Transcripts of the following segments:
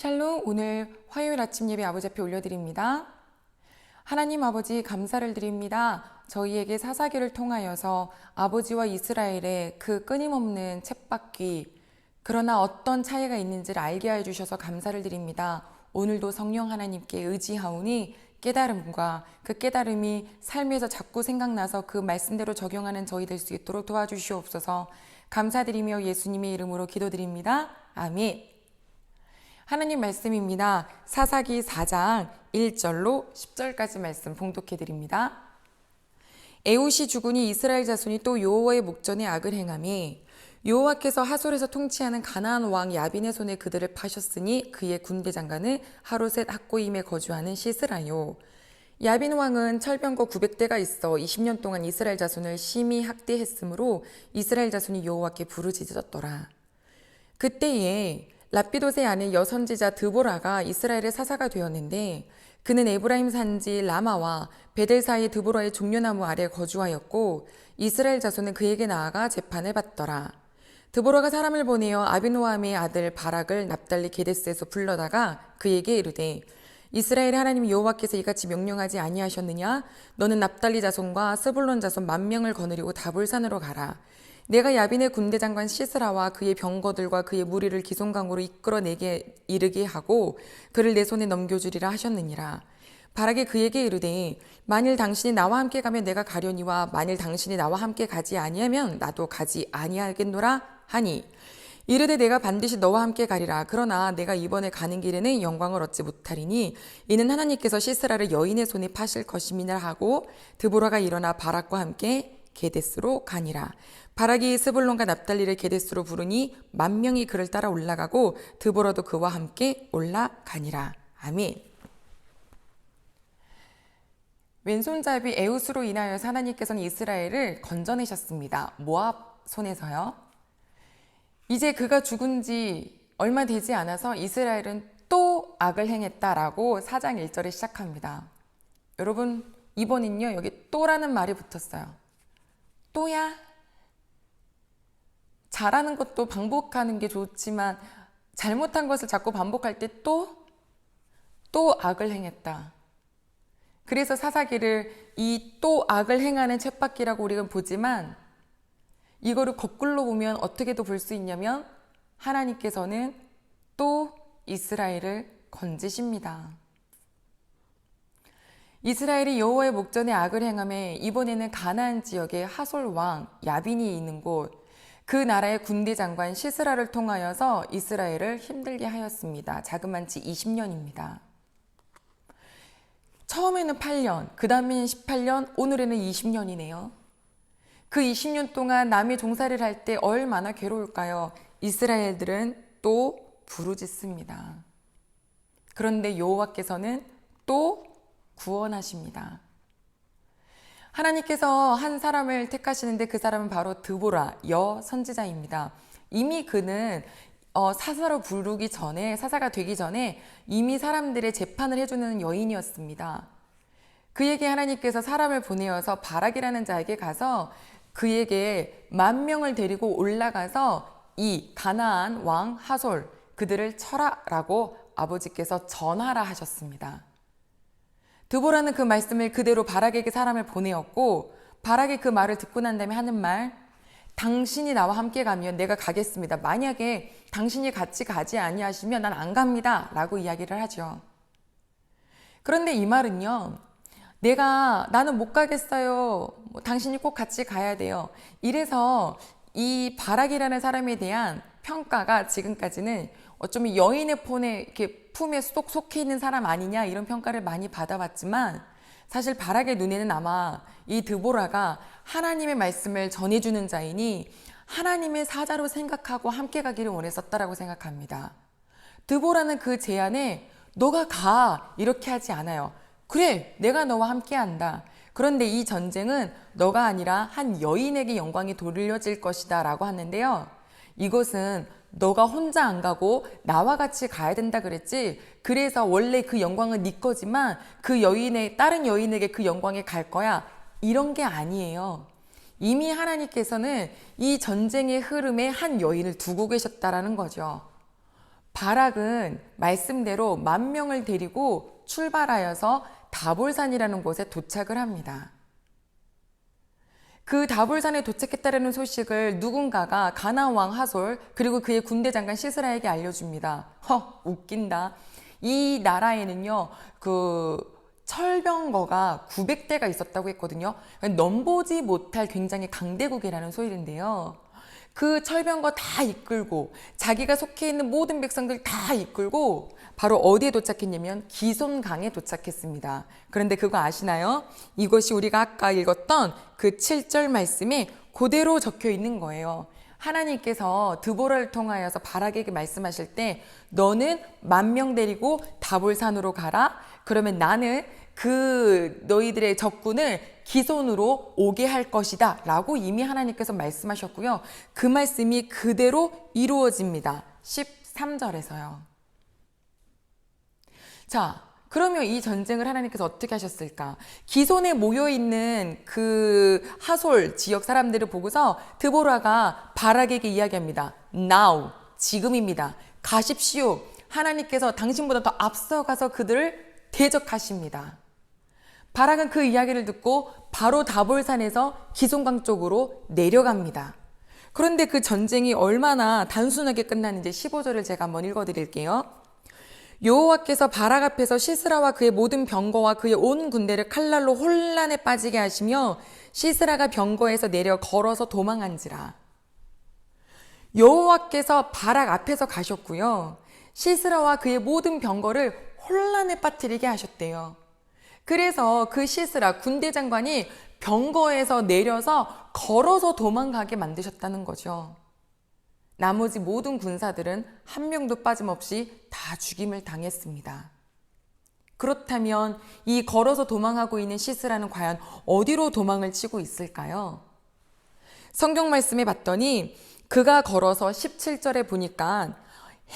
샬롬, 오늘 화요일 아침 예배 아버지 앞에 올려드립니다. 하나님 아버지 감사를 드립니다. 저희에게 사사기를 통하여서 아버지와 이스라엘의 그 끊임없는 쳇바퀴, 그러나 어떤 차이가 있는지를 알게 해주셔서 감사를 드립니다. 오늘도 성령 하나님께 의지하오니 깨달음과 그 깨달음이 삶에서 자꾸 생각나서 그 말씀대로 적용하는 저희 될 수 있도록 도와주시옵소서. 감사드리며 예수님의 이름으로 기도드립니다. 아멘. 하나님 말씀입니다. 사사기 4장 1절로 10절까지 말씀 봉독해 드립니다. 에훗이 죽으니 이스라엘 자손이 또 여호와의 목전에 악을 행하매 여호와께서 하솔에서 통치하는 가나안 왕 야빈의 손에 그들을 파셨으니 그의 군대 장관은 하로셋 학고임에 거주하는 시스라요. 야빈 왕은 철병거 900대가 있어 20년 동안 이스라엘 자손을 심히 학대했으므로 이스라엘 자손이 여호와께 부르짖었더라. 그때에 라피돗의 아내 여선지자 드보라가 이스라엘의 사사가 되었는데 그는 에브라임 산지 라마와 베델 사이 드보라의 종려나무 아래 거주하였고 이스라엘 자손은 그에게 나아가 재판을 받더라. 드보라가 사람을 보내어 아비노함의 아들 바락을 납달리 게데스에서 불러다가 그에게 이르되 이스라엘의 하나님 여호와께서 이같이 명령하지 아니하셨느냐? 너는 납달리 자손과 스불론 자손 10,000명을 거느리고 다볼산으로 가라. 내가 야빈의 군대 장관 시스라와 그의 병거들과 그의 무리를 기송강으로 이끌어내게 이르게 하고 그를 내 손에 넘겨주리라 하셨느니라. 바락이 그에게 이르되 만일 당신이 나와 함께 가면 내가 가려니와 만일 당신이 나와 함께 가지 아니하면 나도 가지 아니하겠노라 하니 이르되 내가 반드시 너와 함께 가리라. 그러나 내가 이번에 가는 길에는 영광을 얻지 못하리니 이는 하나님께서 시스라를 여인의 손에 파실 것임이라 하고 드보라가 일어나 바락과 함께 게데스로 가니라. 바락이 스불론과 납달리를 게데스로 부르니 10,000명이 그를 따라 올라가고 드보라도 그와 함께 올라가니라. 아멘. 왼손잡이 에훗으로 인하여 하나님께서는 이스라엘을 건져내셨습니다. 모압 손에서요. 이제 그가 죽은 지 얼마 되지 않아서 이스라엘은 또 악을 행했다라고 4장 1절에 시작합니다. 여러분, 이번엔요, 여기 또라는 말이 붙었어요. 또야? 잘하는 것도 반복하는 게 좋지만 잘못한 것을 자꾸 반복할 때 또 악을 행했다. 그래서 사사기를 이 또 악을 행하는 쳇바퀴라고 우리가 보지만 이거를 거꾸로 보면 어떻게도 볼 수 있냐면 하나님께서는 또 이스라엘을 건지십니다. 이스라엘이 여호와의 목전에 악을 행하며 이번에는 가나안 지역의 하솔 왕 야빈이 있는 곳, 그 나라의 군대 장관 시스라를 통하여서 이스라엘을 힘들게 하였습니다. 자그만치 20년입니다. 처음에는 8년, 그 다음에는 18년, 오늘에는 20년이네요. 그 20년 동안 남의 종살이를 할 때 얼마나 괴로울까요? 이스라엘들은 또 부르짖습니다. 그런데 여호와께서는 또 구원하십니다. 하나님께서 한 사람을 택하시는데 그 사람은 바로 드보라 여선지자입니다. 이미 그는 사사로 부르기 전에, 사사가 되기 전에 이미 사람들의 재판을 해주는 여인이었습니다. 그에게 하나님께서 사람을 보내어서 바락이라는 자에게 가서 그에게 10,000명을 데리고 올라가서 이 가나안 왕 하솔 그들을 쳐라라고 아버지께서 전하라 하셨습니다. 드보라는 그 말씀을 그대로 바락에게 사람을 보내었고 바락이 그 말을 듣고 난 다음에 하는 말, 당신이 나와 함께 가면 내가 가겠습니다. 만약에 당신이 같이 가지 아니하시면 난 안 갑니다 라고 이야기를 하죠. 그런데 이 말은요, 나는 못 가겠어요. 당신이 꼭 같이 가야 돼요. 이래서 이 바락이라는 사람에 대한 평가가 지금까지는 어쩌면 여인의 품에 쏙 속해 있는 사람 아니냐 이런 평가를 많이 받아봤지만 사실 바락의 눈에는 아마 이 드보라가 하나님의 말씀을 전해주는 자이니 하나님의 사자로 생각하고 함께 가기를 원했었다라고 생각합니다. 드보라는 그 제안에 너가 가 이렇게 하지 않아요. 그래, 내가 너와 함께 한다. 그런데 이 전쟁은 너가 아니라 한 여인에게 영광이 돌려질 것이다 라고 하는데요. 이것은 너가 혼자 안 가고 나와 같이 가야 된다 그랬지. 그래서 원래 그 영광은 네 거지만 다른 여인에게 그 영광이 갈 거야. 이런 게 아니에요. 이미 하나님께서는 이 전쟁의 흐름에 한 여인을 두고 계셨다라는 거죠. 바락은 말씀대로 10,000명을 데리고 출발하여서 다볼산이라는 곳에 도착을 합니다. 그 다볼산에 도착했다는 소식을 누군가가 가나안 왕 하솔 그리고 그의 군대 장관 시스라에게 알려줍니다. 웃긴다. 이 나라에는요, 철병거가 900대가 있었다고 했거든요. 넘보지 못할 굉장히 강대국이라는 소리인데요. 그 철병거 다 이끌고 자기가 속해 있는 모든 백성들 다 이끌고 바로 어디에 도착했냐면 기손강에 도착했습니다. 그런데 그거 아시나요? 이것이 우리가 아까 읽었던 그 7절 말씀에 그대로 적혀 있는 거예요. 하나님께서 드보라를 통하여서 바락에게 말씀하실 때 너는 10,000명 데리고 다볼산으로 가라. 그러면 나는 그 너희들의 적군을 기손으로 오게 할 것이다 라고 이미 하나님께서 말씀하셨고요. 그 말씀이 그대로 이루어집니다. 13절에서요. 자, 그러면 이 전쟁을 하나님께서 어떻게 하셨을까? 기손에 모여있는 그 하솔 지역 사람들을 보고서 드보라가 바락에게 이야기합니다. Now, 지금입니다. 가십시오. 하나님께서 당신보다 더 앞서가서 그들을 대적하십니다. 바락은 그 이야기를 듣고 바로 다볼산에서 기손강 쪽으로 내려갑니다. 그런데 그 전쟁이 얼마나 단순하게 끝나는지 15절을 제가 한번 읽어드릴게요. 여호와께서 바락 앞에서 시스라와 그의 모든 병거와 그의 온 군대를 칼날로 혼란에 빠지게 하시며 시스라가 병거에서 내려 걸어서 도망한지라. 여호와께서 바락 앞에서 가셨고요. 시스라와 그의 모든 병거를 혼란에 빠뜨리게 하셨대요. 그래서 그 시스라 군대 장관이 병거에서 내려서 걸어서 도망가게 만드셨다는 거죠. 나머지 모든 군사들은 한 명도 빠짐없이 다 죽임을 당했습니다. 그렇다면 이 걸어서 도망하고 있는 시스라는 과연 어디로 도망을 치고 있을까요? 성경 말씀에 봤더니 그가 걸어서 17절에 보니까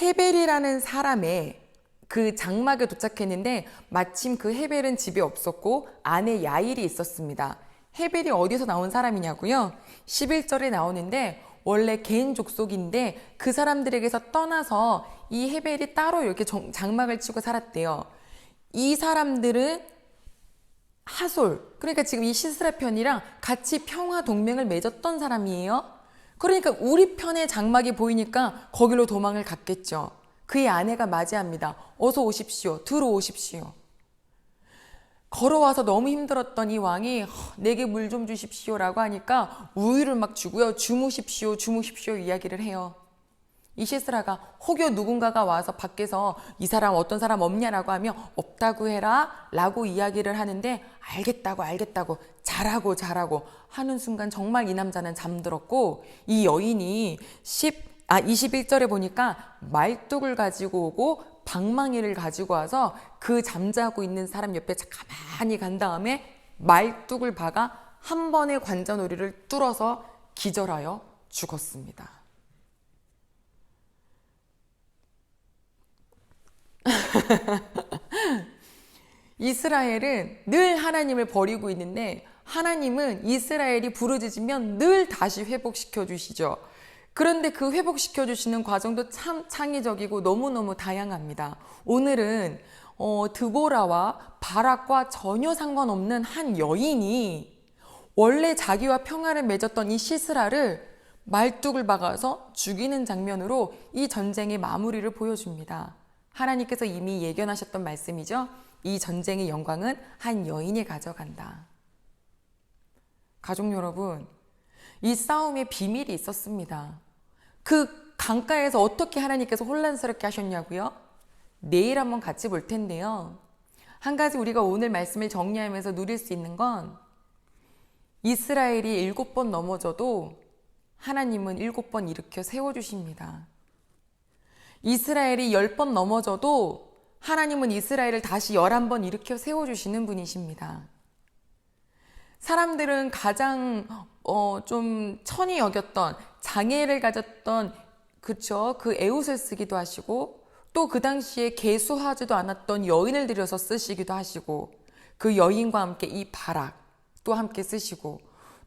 헤벨이라는 사람의 그 장막에 도착했는데 마침 그 헤벨은 집에 없었고 안에 야일이 있었습니다. 헤벨이 어디서 나온 사람이냐고요? 11절에 나오는데 원래 개인 족속인데 그 사람들에게서 떠나서 이 헤벨이 따로 이렇게 장막을 치고 살았대요. 이 사람들은 하솔, 그러니까 지금 이 시스라 편이랑 같이 평화 동맹을 맺었던 사람이에요. 그러니까 우리 편의 장막이 보이니까 거기로 도망을 갔겠죠. 그의 아내가 맞이합니다. 어서 오십시오. 들어오십시오. 걸어와서 너무 힘들었던 이 왕이 내게 물 좀 주십시오라고 하니까 우유를 막 주고요. 주무십시오. 주무십시오 이야기를 해요. 이 시스라가 혹여 누군가가 와서 밖에서 이 사람 어떤 사람 없냐라고 하면 없다고 해라 라고 이야기를 하는데 알겠다고 잘하고 하는 순간 정말 이 남자는 잠들었고 이 여인이 21절에 보니까 말뚝을 가지고 오고 방망이를 가지고 와서 그 잠자고 있는 사람 옆에 가만히 간 다음에 말뚝을 박아 한 번에 관자놀이를 뚫어서 기절하여 죽었습니다. 이스라엘은 늘 하나님을 버리고 있는데 하나님은 이스라엘이 부르짖으면 늘 다시 회복시켜 주시죠. 그런데 그 회복시켜 주시는 과정도 참 창의적이고 너무너무 다양합니다. 오늘은 드보라와 바락과 전혀 상관없는 한 여인이 원래 자기와 평화를 맺었던 이 시스라를 말뚝을 박아서 죽이는 장면으로 이 전쟁의 마무리를 보여줍니다. 하나님께서 이미 예견하셨던 말씀이죠. 이 전쟁의 영광은 한 여인이 가져간다. 가족 여러분, 이 싸움에 비밀이 있었습니다. 그 강가에서 어떻게 하나님께서 혼란스럽게 하셨냐고요? 내일 한번 같이 볼 텐데요. 한 가지 우리가 오늘 말씀을 정리하면서 누릴 수 있는 건 이스라엘이 7번 넘어져도 하나님은 7번 일으켜 세워주십니다. 이스라엘이 10번 넘어져도 하나님은 이스라엘을 다시 11번 일으켜 세워주시는 분이십니다. 사람들은 가장 좀 천히 여겼던 장애를 가졌던 그 에웃을 쓰기도 하시고 또 그 당시에 계수하지도 않았던 여인을 들여서 쓰시기도 하시고 그 여인과 함께 이 바락 또 함께 쓰시고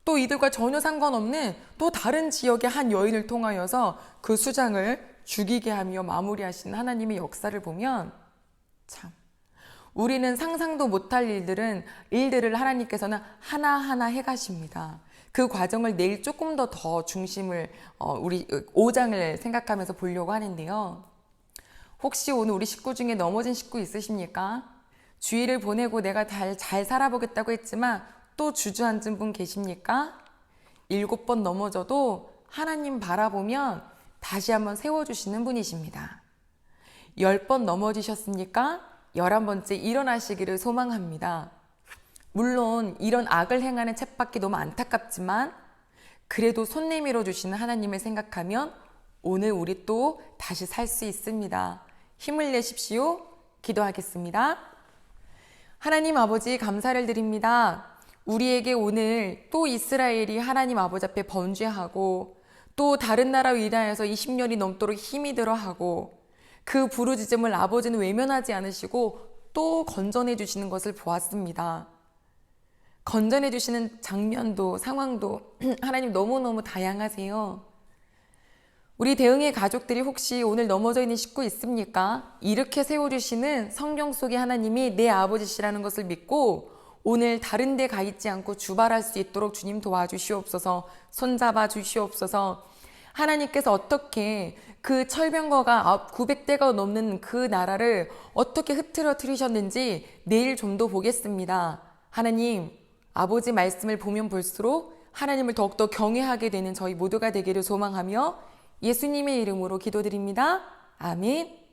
또 이들과 전혀 상관없는 또 다른 지역의 한 여인을 통하여서 그 수장을 죽이게 하며 마무리하시는 하나님의 역사를 보면 참 우리는 상상도 못할 일들을 하나님께서는 하나하나 해가십니다. 그 과정을 내일 조금 더 중심을 우리 5장을 생각하면서 보려고 하는데요. 혹시 오늘 우리 식구 중에 넘어진 식구 있으십니까? 주일을 보내고 내가 잘 살아보겠다고 했지만 또 주저앉은 분 계십니까? 7번 넘어져도 하나님 바라보면 다시 한번 세워주시는 분이십니다. 10번 넘어지셨습니까? 11번째 일어나시기를 소망합니다. 물론 이런 악을 행하는 쳇바퀴 너무 안타깝지만 그래도 손 내밀어 주시는 하나님을 생각하면 오늘 우리 또 다시 살 수 있습니다. 힘을 내십시오. 기도하겠습니다. 하나님 아버지 감사를 드립니다. 우리에게 오늘 또 이스라엘이 하나님 아버지 앞에 번죄하고 또 다른 나라로 인하여서 20년이 넘도록 힘이 들어하고 그 부르짖음을 아버지는 외면하지 않으시고 또 건전해 주시는 것을 보았습니다. 건전해 주시는 장면도 상황도 하나님 너무너무 다양하세요. 우리 대흥의 가족들이 혹시 오늘 넘어져 있는 식구 있습니까? 이렇게 세워주시는 성경 속의 하나님이 내 아버지시라는 것을 믿고 오늘 다른 데 가 있지 않고 주발할 수 있도록 주님 도와주시옵소서. 손잡아 주시옵소서. 하나님께서 어떻게 그 철병거가 900대가 넘는 그 나라를 어떻게 흐트러뜨리셨는지 내일 좀 더 보겠습니다. 하나님, 아버지 말씀을 보면 볼수록 하나님을 더욱더 경외하게 되는 저희 모두가 되기를 소망하며 예수님의 이름으로 기도드립니다. 아멘.